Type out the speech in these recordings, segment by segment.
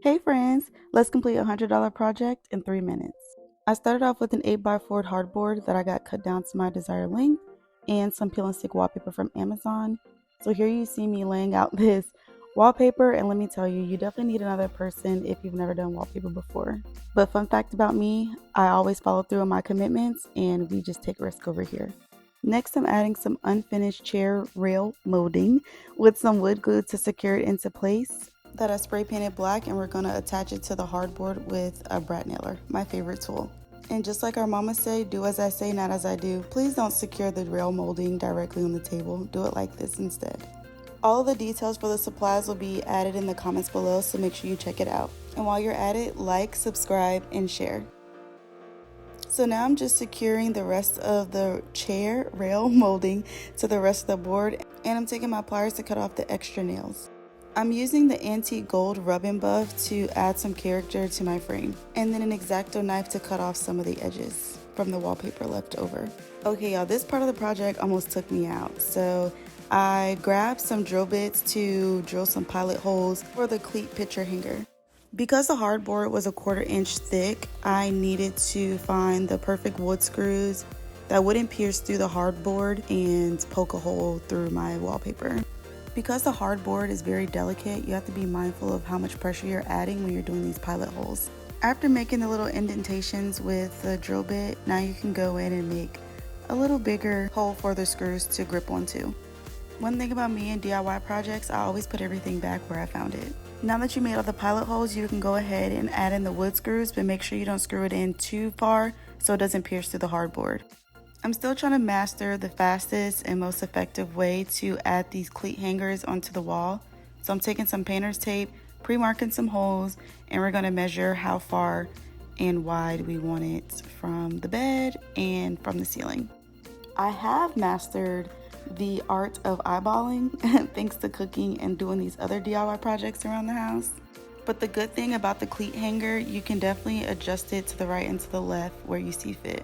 Hey friends, let's complete a $100 project in 3 minutes. I started off with an 8x4 hardboard that I got cut down to my desired length and some peel and stick wallpaper from Amazon. So here you see me laying out this wallpaper, and let me tell you, you definitely need another person if you've never done wallpaper before. But fun fact about me, I always follow through on my commitments and we just take risk over here. Next, I'm adding some unfinished chair rail molding with some wood glue to secure it into place that I spray painted black, and we're going to attach it to the hardboard with a brat nailer, my favorite tool. And just like our mama say, do as I say, not as I do. Please don't secure the rail molding directly on the table. Do it like this instead. All of the details for the supplies will be added in the comments below, so make sure you check it out. And while you're at it, like, subscribe, and share. So now I'm just securing the rest of the chair rail molding to the rest of the board, and I'm taking my pliers to cut off the extra nails. I'm using the antique gold rub-and buff to add some character to my frame, and then an X-Acto knife to cut off some of the edges from the wallpaper left over. Okay y'all, this part of the project almost took me out, so I grabbed some drill bits to drill some pilot holes for the cleat picture hanger. Because the hardboard was a 1/4 inch thick, I needed to find the perfect wood screws that wouldn't pierce through the hardboard and poke a hole through my wallpaper. Because the hardboard is very delicate, you have to be mindful of how much pressure you're adding when you're doing these pilot holes. After making the little indentations with the drill bit, now you can go in and make a little bigger hole for the screws to grip onto. One thing about me and DIY projects, I always put everything back where I found it. Now that you made all the pilot holes, you can go ahead and add in the wood screws, but make sure you don't screw it in too far so it doesn't pierce through the hardboard. I'm still trying to master the fastest and most effective way to add these cleat hangers onto the wall. So I'm taking some painter's tape, pre-marking some holes, and we're going to measure how far and wide we want it from the bed and from the ceiling. I have mastered the art of eyeballing thanks to cooking and doing these other DIY projects around the house. But the good thing about the cleat hanger, you can definitely adjust it to the right and to the left where you see fit.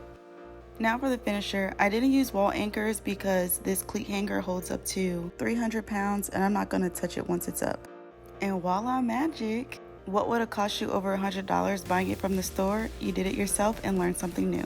Now for the finisher, I didn't use wall anchors because this cleat hanger holds up to 300 pounds and I'm not going to touch it once it's up. And voila magic! What would have cost you over $100 buying it from the store? You did it yourself and learned something new.